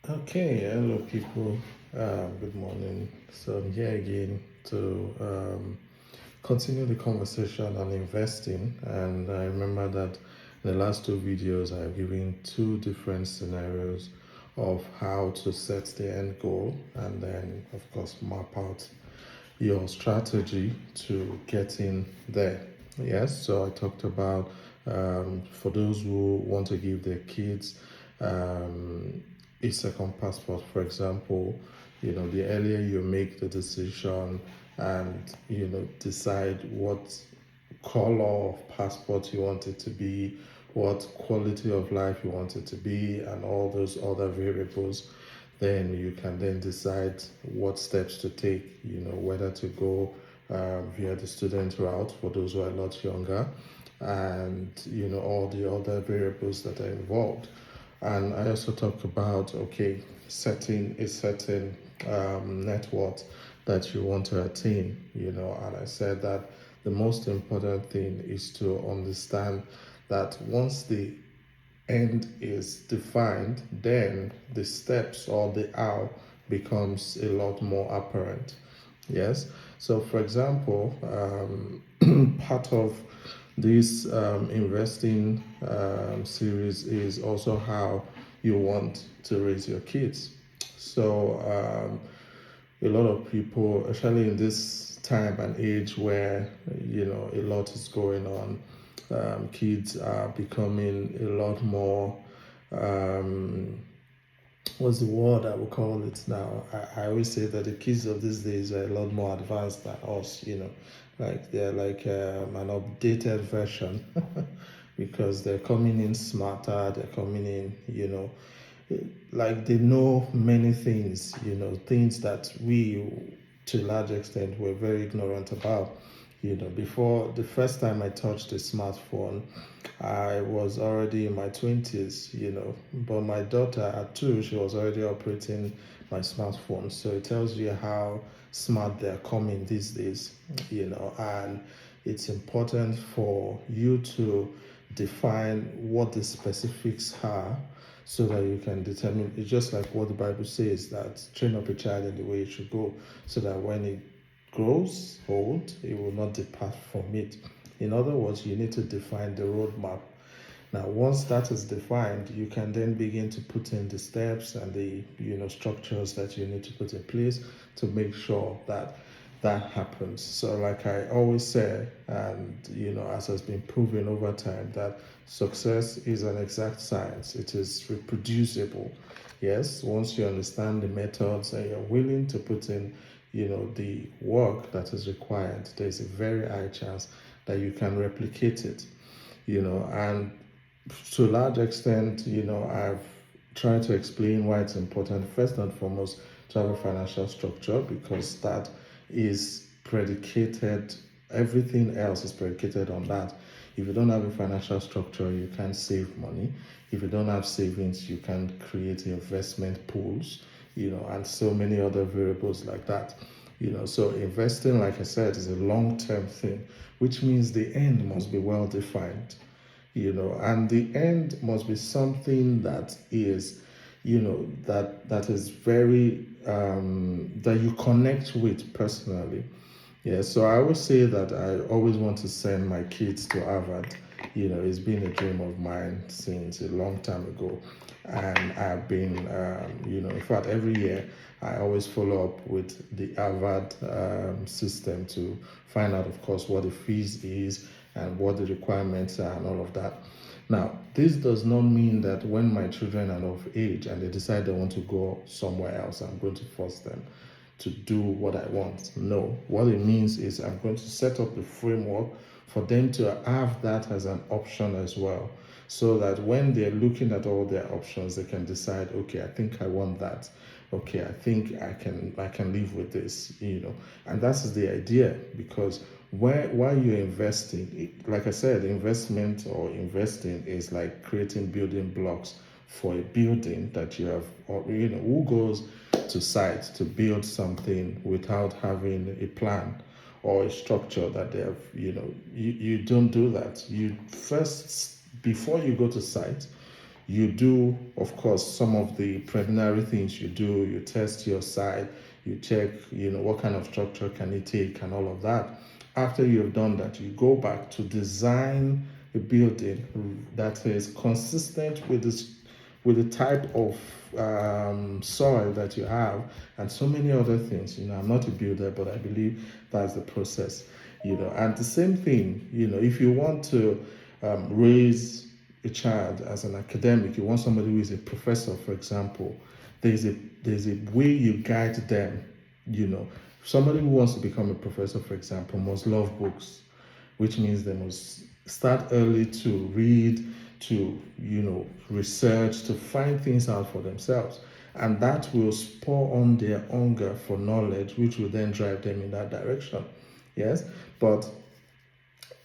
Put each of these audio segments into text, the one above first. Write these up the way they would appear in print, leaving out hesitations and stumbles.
Okay, hello people. Good morning. So I'm here again to continue the conversation on investing. And I remember that in the last two videos, I've given two different scenarios of how to set the end goal and then, of course, map out your strategy to getting there. Yes, so I talked about for those who want to give their kids um, a second passport, for example, the earlier you make the decision and, decide what color of passport you want it to be, what quality of life you want it to be, and all those other variables, then you can then decide what steps to take, whether to go via the student route for those who are a lot younger, and, all the other variables that are involved. And I also talk about, okay, setting a certain net worth that you want to attain, and I said that the most important thing is to understand that once the end is defined, then the steps or the how becomes a lot more apparent. Yes. So, for example, part of this investing series is also how you want to raise your kids. So, a lot of people, especially in this time and age where a lot is going on, kids are becoming a lot more. Um, what's the word I would call it now? I always say that the kids of these days are a lot more advanced than us. Like they're like an updated version because they're coming in smarter. They're coming in, like they know many things, things that we, to a large extent, were very ignorant about. Before the first time I touched a smartphone, I was already in my 20s, but my daughter at two, she was already operating my smartphone. So it tells you how smart they're coming these days, and it's important for you to define what the specifics are so that you can determine. It's just like what the Bible says, that train up a child in the way it should go, so that when it grows old, it will not depart from it. In other words, you need to define the roadmap. Now, once that is defined, you can then begin to put in the steps and the structures that you need to put in place to make sure that that happens. So, like I always say, and as has been proven over time, that success is an exact science. It is reproducible. Yes, once you understand the methods and you're willing to put in, the work that is required, there's a very high chance that you can replicate it. And to a large extent, I've tried to explain why it's important, first and foremost, to have a financial structure, because that is predicated, everything else is predicated on that. If you don't have a financial structure, you can't save money. If you don't have savings, you can create investment pools, and so many other variables like that. So investing, like I said, is a long-term thing, which means the end must be well defined, and the end must be something that is, that is very that you connect with personally. Yeah, so I always say that I always want to send my kids to Harvard. It's been a dream of mine since a long time ago. And I've been, in fact, every year I always follow up with the Harvard system to find out, of course, what the fees is and what the requirements are and all of that. Now, this does not mean that when my children are of age and they decide they want to go somewhere else, I'm going to force them to do what I want. No, what it means is I'm going to set up the framework for them to have that as an option as well. So that when they're looking at all their options, they can decide, okay, I think I want that. Okay, I think I can live with this, And that's the idea, because while you're investing, like I said, investment or investing is like creating building blocks for a building that you have, or who goes to site to build something without having a plan or a structure that they have. You don't do that. You first, before you go to site, You do, of course, some of the preliminary things you do. You test your site, you check, what kind of structure can it take and all of that. After you've done that, you go back to design a building that is consistent with this, with the type of soil that you have, and so many other things. I'm not a builder, but I believe that's the process. And the same thing, if you want to raise a child as an academic, you want somebody who is a professor, for example, there's a way you guide them. Somebody who wants to become a professor, for example, must love books, which means they must start early to read, to research, to find things out for themselves, and that will spur on their hunger for knowledge, which will then drive them in that direction. Yes, but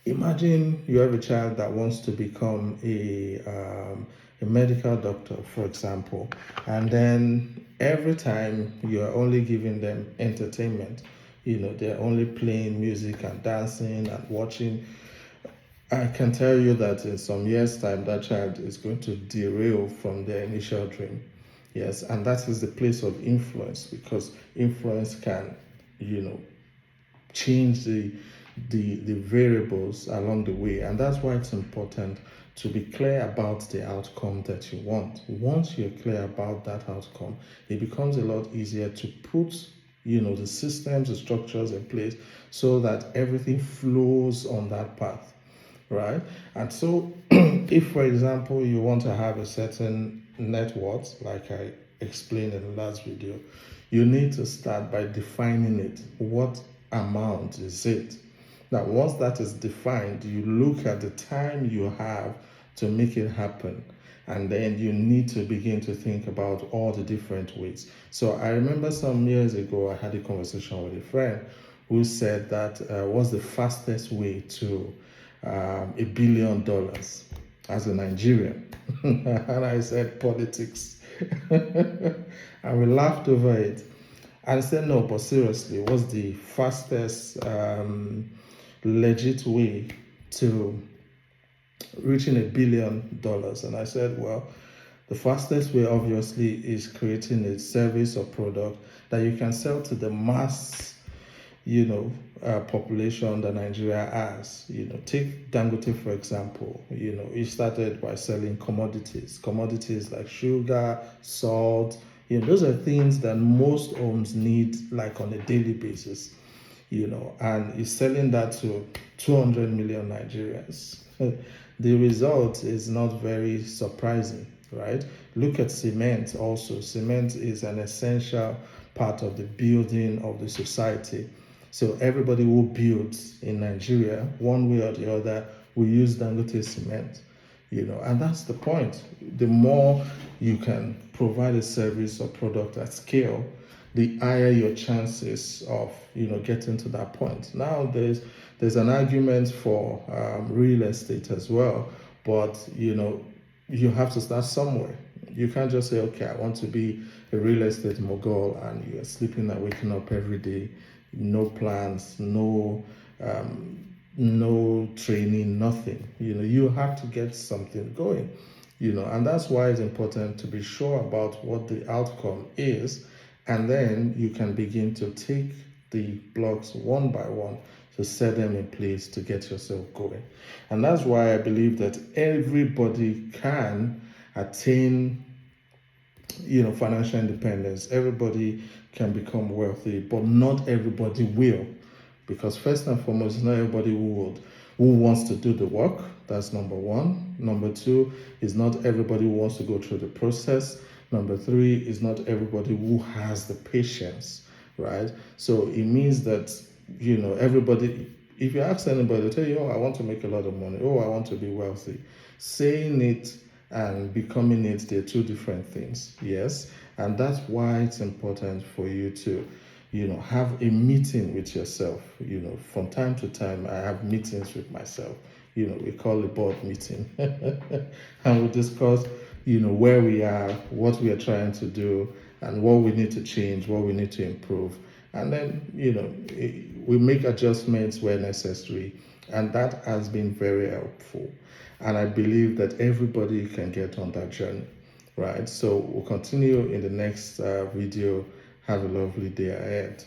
imagine you have a child that wants to become a medical doctor, for example, and then every time you're only giving them entertainment, they're only playing music and dancing and watching. I can tell you that in some years' time, that child is going to derail from their initial dream. Yes, and that is the place of influence, because influence can, you know, change the variables along the way, and that's why it's important to be clear about the outcome that you want. Once you're clear about that outcome, it becomes a lot easier to put the systems, the structures in place, so that everything flows on that path, right? And so if, for example, you want to have a certain net worth, like I explained in the last video, you need to start by defining it. What amount is it? Now, once that is defined, you look at the time you have to make it happen. And then you need to begin to think about all the different ways. So I remember some years ago, I had a conversation with a friend who said that what's the fastest way to $1 billion as a Nigerian? And I said, politics. And we laughed over it. And I said, no, but seriously, what's the fastest legit way to reaching $1 billion? And I said, well, the fastest way obviously is creating a service or product that you can sell to the mass population that Nigeria has. Take Dangote, for example. He started by selling commodities like sugar, salt. Those are things that most homes need, like on a daily basis. And he's selling that to 200 million Nigerians. The result is not very surprising, right? Look at cement also. Cement is an essential part of the building of the society. So everybody who builds in Nigeria, one way or the other, will use Dangote cement. And that's the point. The more you can provide a service or product at scale, the higher your chances of getting to that point. Now there's an argument for real estate as well, but you have to start somewhere. You can't just say, okay, I want to be a real estate mogul, and you're sleeping and waking up every day, no plans, no training, nothing. You have to get something going. And that's why it's important to be sure about what the outcome is, and then you can begin to take the blocks one by one to set them in place to get yourself going. And that's why I believe that everybody can attain financial independence. Everybody can become wealthy, but not everybody will, because first and foremost, not everybody who wants to do the work. That's number one. Number two is not everybody who wants to go through the process. Number three is not everybody who has the patience, right? So it means that everybody, if you ask anybody, they'll tell you, oh, I want to make a lot of money, oh, I want to be wealthy. Saying it and becoming it, they're two different things. Yes, and that's why it's important for you to have a meeting with yourself. From time to time, I have meetings with myself. We call it board meeting. And we discuss where we are, what we are trying to do, and what we need to change, what we need to improve. And then we make adjustments where necessary, and that has been very helpful. And I believe that everybody can get on that journey, right? So we'll continue in the next video. Have a lovely day ahead.